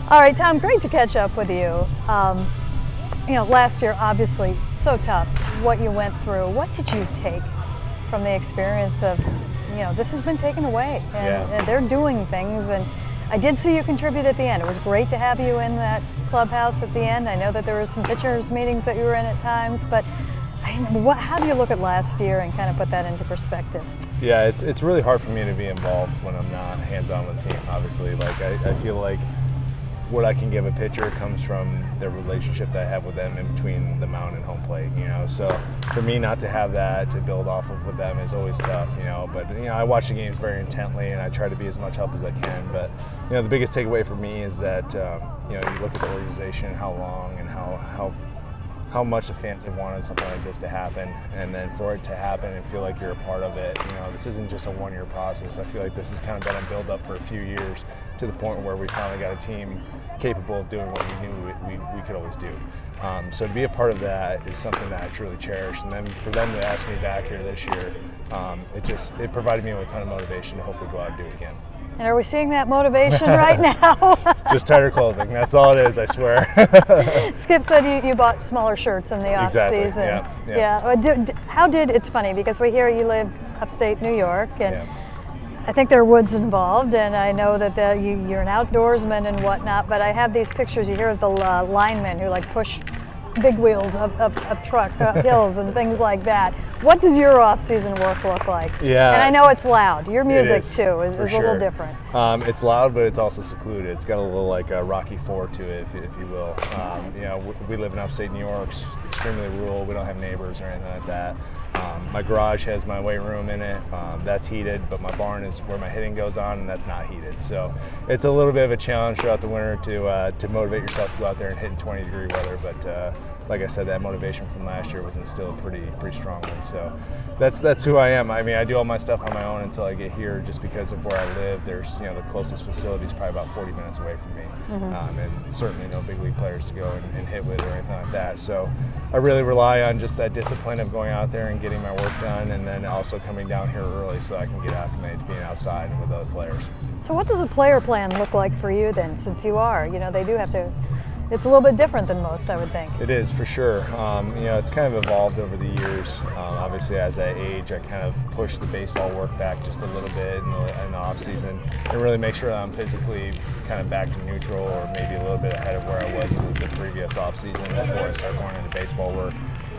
All right, Tom, great to catch up with you. Last year, obviously, so tough, what you went through. What did you take from the experience of, this has been taken away, and they're doing things, and I did see you contribute at the end. It was great to have you in that clubhouse at the end. I know that there were some pitchers meetings that you were in at times, but how do you look at last year and kind of put that into perspective? Yeah, it's really hard for me to be involved when I'm not hands-on with the team, obviously. Like, I feel like what I can give a pitcher comes from the relationship that I have with them in between the mound and home plate, So for me not to have that to build off of with them is always tough, But, I watch the games very intently and I try to be as much help as I can. But, the biggest takeaway for me is that, you look at the organization, how long and how much the fans have wanted something like this to happen, and then for it to happen and feel like you're a part of it. This isn't just a one-year process. I feel like this has kind of been a build-up for a few years to the point where we finally got a team capable of doing what we knew we could always do. So to be a part of that is something that I truly cherish. And then for them to ask me back here this year, it provided me with a ton of motivation to hopefully go out and do it again. And are we seeing that motivation right now? Just tighter clothing. That's all it is, I swear. Skip said you bought smaller shirts in the off Exactly. season. Yeah. It's funny because we hear you live upstate New York, and I think there are woods involved, and I know that you're an outdoorsman and whatnot, but I have these pictures, you hear of the linemen who push big wheels up truck hills and things like that. What does your off-season work look like? Yeah, and I know it's loud. Your music too is a sure. little different. It's loud, but it's also secluded. It's got a little Rocky IV to it, if you will. We live in upstate New York, extremely rural. We don't have neighbors or anything like that. My garage has my weight room in it. That's heated, but my barn is where my hitting goes on, and that's not heated. So it's a little bit of a challenge throughout the winter to motivate yourself to go out there and hit in 20-degree weather. But like I said, that motivation from last year was instilled pretty strongly. So that's who I am. I mean, I do all my stuff on my own until I get here, just because of where I live. There's the closest facility is probably about 40 minutes away from me, and certainly no big league players to go and hit with or anything like that. So I really rely on just that discipline of going out there and getting my work done, and then also coming down here early so I can get acclimated to being outside and with other players. So what does a player plan look like for you then, since you are, they do have to, it's a little bit different than most, I would think. It is, for sure. It's kind of evolved over the years. Obviously, as I age, I kind of push the baseball work back just a little bit in the off season, and really make sure that I'm physically kind of back to neutral, or maybe a little bit ahead of where I was with the previous off season before I started going into baseball work.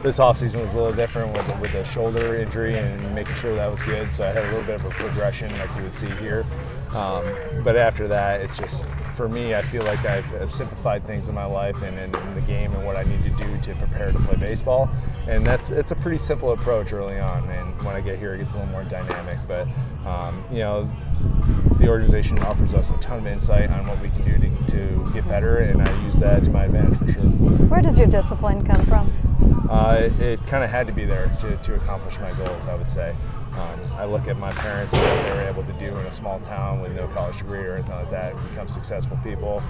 This offseason was a little different with the shoulder injury and making sure that was good. So I had a little bit of a progression like you would see here. But after that, it's just, for me, I feel like I've simplified things in my life and in the game and what I need to do to prepare to play baseball. And it's a pretty simple approach early on. And when I get here, it gets a little more dynamic. But, the organization offers us a ton of insight on what we can do to get better, and I use that to my advantage for sure. Where does your discipline come from? It kind of had to be there to accomplish my goals, I would say. I look at my parents and what they were able to do in a small town with no college degree or anything like that, and become successful people.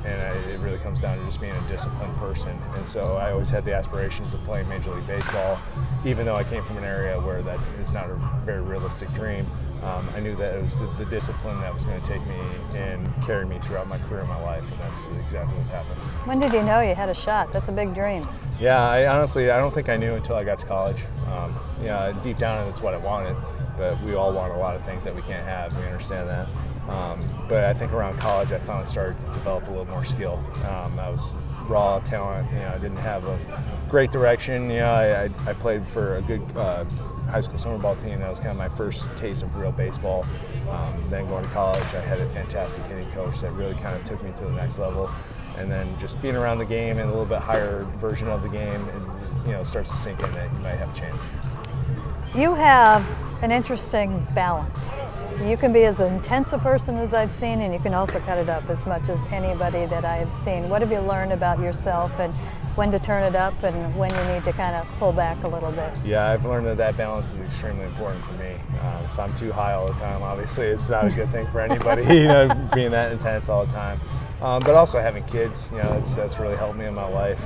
It really comes down to just being a disciplined person. And so I always had the aspirations of playing Major League Baseball, even though I came from an area where that is not a very realistic dream. I knew that it was the discipline that was going to take me and carry me throughout my career and my life, and that's exactly what's happened. When did you know you had a shot? That's a big dream. Yeah, I don't think I knew until I got to college. Deep down, it's what I wanted, but we all want a lot of things that we can't have. We understand that. But I think around college, I finally started to develop a little more skill. I was raw talent. I didn't have a great direction. I played for a good high school summer ball team. That was kind of my first taste of real baseball. Then going to college, I had a fantastic hitting coach that really kind of took me to the next level. And then just being around the game and a little bit higher version of the game, and starts to sink in that you might have a chance. You have an interesting balance. You can be as intense a person as I've seen, and you can also cut it up as much as anybody that I have seen. What have you learned about yourself, and when to turn it up and when you need to kind of pull back a little bit? Yeah, I've learned that balance is extremely important for me. If I'm too high all the time, obviously it's not a good thing for anybody, being that intense all the time. But also having kids, that's really helped me in my life.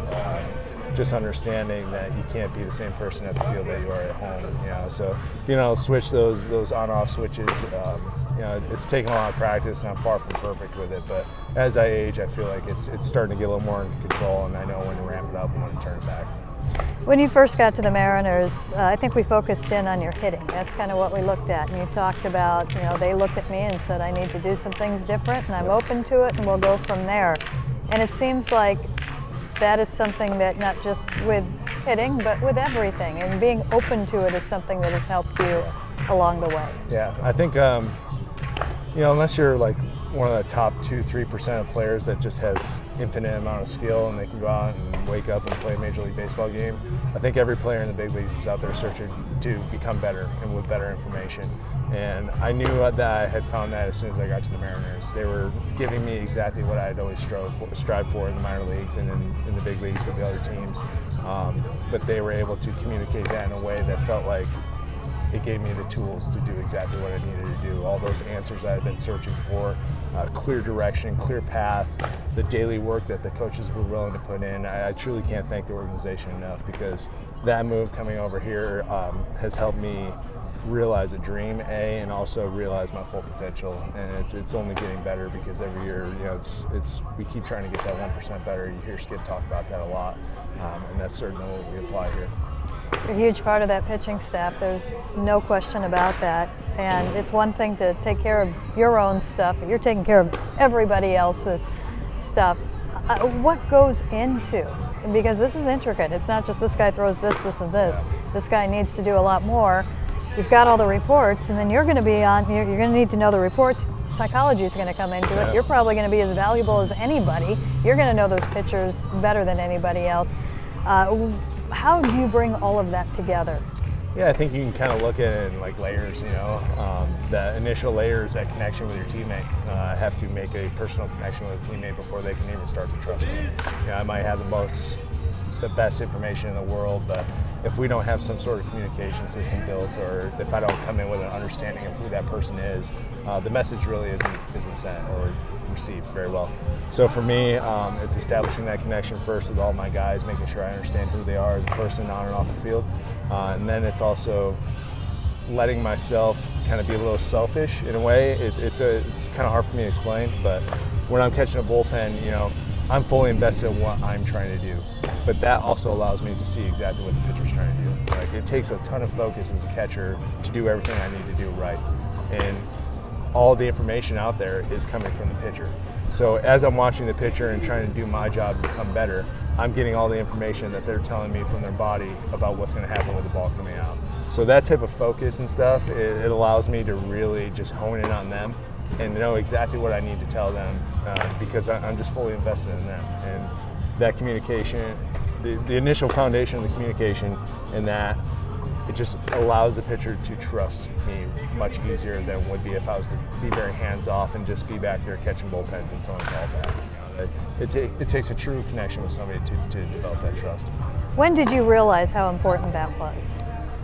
Just understanding that you can't be the same person at the field that you are at home. So being able to switch those on-off switches it's taken a lot of practice, and I'm far from perfect with it. But as I age, I feel like it's starting to get a little more under control, and I know when to ramp it up and when to turn it back. When you first got to the Mariners, I think we focused in on your hitting. That's kind of what we looked at. And you talked about, they looked at me and said, I need to do some things different, and I'm open to it, and we'll go from there. And it seems like that is something that not just with hitting, but with everything. And being open to it is something that has helped you along the way. Yeah, I think, unless you're like one of the top 2-3% of players that just has infinite amount of skill and they can go out and wake up and play a Major League Baseball game, I think every player in the big leagues is out there searching to become better and with better information. And I knew that I had found that as soon as I got to the Mariners. They were giving me exactly what I had always strived for in the minor leagues and in the big leagues with the other teams. But they were able to communicate that in a way that felt like it gave me the tools to do exactly what I needed to do. All those answers I had been searching for, clear direction, clear path, the daily work that the coaches were willing to put in. I truly can't thank the organization enough, because that move coming over here has helped me realize a dream, and also realize my full potential. And it's only getting better, because every year, we keep trying to get that 1% better. You hear Skip talk about that a lot, and that's certainly what we apply here. You're a huge part of that pitching staff. There's no question about that. And it's one thing to take care of your own stuff, but you're taking care of everybody else's stuff. What goes into, because this is intricate. It's not just this guy throws this, and this. Yeah. This guy needs to do a lot more. You've got all the reports, and then you're going to need to know the reports. Psychology is going to come into it. You're probably going to be as valuable as anybody. You're going to know those pitchers better than anybody else. How do you bring all of that together? Yeah, I think you can kind of look at it in like layers, the initial layer is that connection with your teammate. I have to make a personal connection with a teammate before they can even start to trust me. I might have the best information in the world, but if we don't have some sort of communication system built, or if I don't come in with an understanding of who that person is, the message really isn't sent or received very well. So for me, it's establishing that connection first with all my guys, making sure I understand who they are as a person on and off the field, and then it's also letting myself kind of be a little selfish in a way. It's kind of hard for me to explain, but when I'm catching a bullpen, I'm fully invested in what I'm trying to do, but that also allows me to see exactly what the pitcher's trying to do. Like, it takes a ton of focus as a catcher to do everything I need to do right, and all the information out there is coming from the pitcher. So as I'm watching the pitcher and trying to do my job to become better, I'm getting all the information that they're telling me from their body about what's going to happen with the ball coming out. So that type of focus and stuff, it allows me to really just hone in on them and know exactly what I need to tell them, because I'm just fully invested in them. And that communication, the initial foundation of the communication, and that it just allows the pitcher to trust me much easier than would be if I was to be very hands-off and just be back there catching bullpens and throwing the ball back. It takes a true connection with somebody to develop that trust. When did you realize how important that was?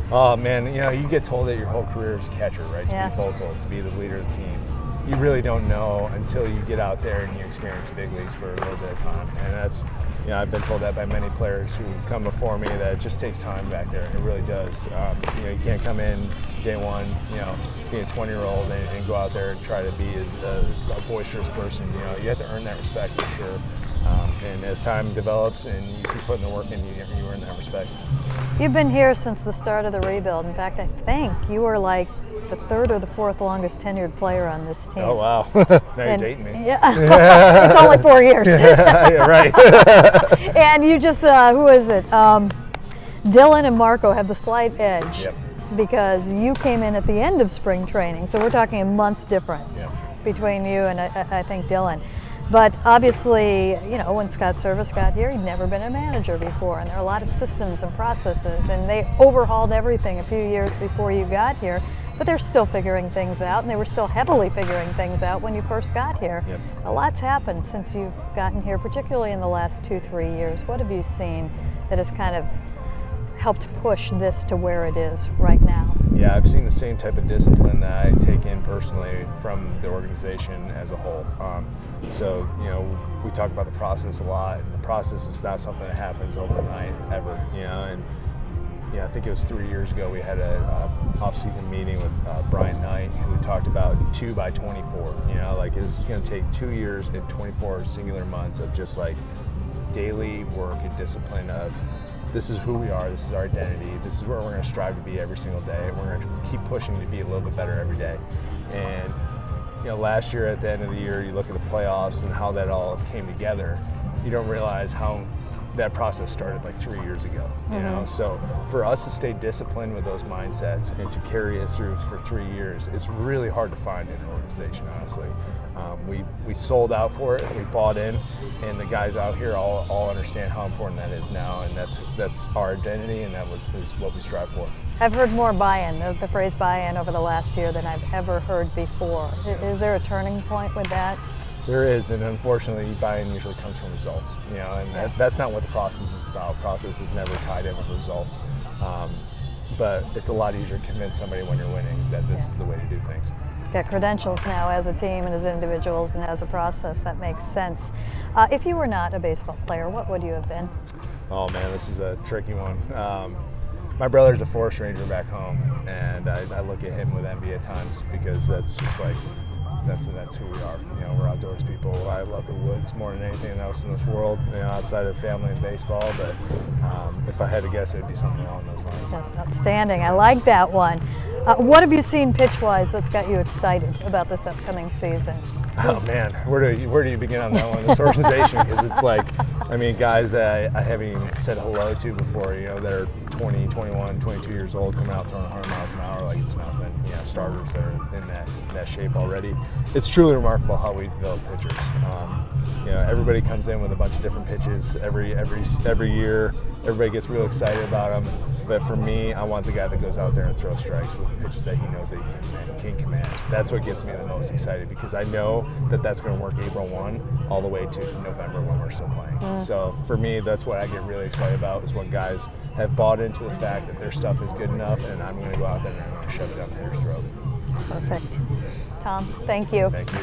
Oh man, you get told that your whole career as a catcher, right? To be vocal, to be the leader of the team. You really don't know until you get out there and you experience the big leagues for a little bit of time. And that's, I've been told that by many players who've come before me, that it just takes time back there. It really does. You can't come in day one, being a 20-year-old and go out there and try to be as a boisterous person. You have to earn that respect for sure. And as time develops and you keep putting the work in, you earn that respect. You've been here since the start of the rebuild. In fact, I think you were like the third or the fourth longest tenyured player on this team. Oh, wow. Now you're dating me. Yeah, it's only 4 years. Yeah, right. And you just, who is it? Dylan and Marco have the slight edge. Yep. Because you came in at the end of spring training. So we're talking a month's difference between you and I think Dylan. But obviously, when Scott Service got here, he'd never been a manager before, and there are a lot of systems and processes, and they overhauled everything a few years before you got here, but they're still figuring things out, and they were still heavily figuring things out when you first got here. Yep. A lot's happened since you've gotten here, particularly in the last 2-3 years. What have you seen that has kind of helped push this to where it is right now? Yeah, I've seen the same type of discipline that I take in personally from the organization as a whole. So, we talk about the process a lot. The process is not something that happens overnight, ever, and I think it was 3 years ago, we had a off-season meeting with Brian Knight, who talked about 2 by 24. Like this is going to take 2 years and 24 singular months of just like daily work and discipline of this is who we are, this is our identity, this is where we're going to strive to be every single day. We're going to keep pushing to be a little bit better every day. And last year at the end of the year, you look at the playoffs and how that all came together. You don't realize how that process started like 3 years ago. So for us to stay disciplined with those mindsets and to carry it through for 3 years, it's really hard to find in an organization, honestly. We sold out for it, we bought in, and the guys out here all understand how important that is now, and that's our identity, and is what we strive for. I've heard more buy-in, the phrase buy-in over the last year than I've ever heard before. Is there a turning point with that? There is, and unfortunately, buy-in usually comes from results. And that's not what the process is about. Process is never tied in with results. But it's a lot easier to convince somebody when you're winning that this is the way to do things. Got credentials now as a team and as individuals and as a process. That makes sense. If you were not a baseball player, what would you have been? Oh man, this is a tricky one. My brother's a forest ranger back home, and I look at him with envy at times because that's just like, that's who we are. We're outdoors people. I love the woods more than anything else in this world, outside of family and baseball. But if I had to guess, it'd be something along those lines. That's outstanding. I like that one. What have you seen pitch-wise that's got you excited about this upcoming season? Oh man, where do you begin on that one? This organization, because it's like, guys that I haven't even said hello to before, that are 20, 21, 22 years old, coming out throwing 100 miles an hour like it's nothing. Starters that are in that shape already. It's truly remarkable how we develop pitchers. Everybody comes in with a bunch of different pitches every year. Everybody gets real excited about them. But for me, I want the guy that goes out there and throws strikes with the pitches that he knows that he can command. That's what gets me the most excited, because I know that that's going to work April 1 all the way to November when we're still playing. So for me, that's what I get really excited about, is when guys have bought into the fact that their stuff is good enough, and I'm going to go out there and I'm going to shove it down their throat. Perfect. Tom, thank you. Thank you.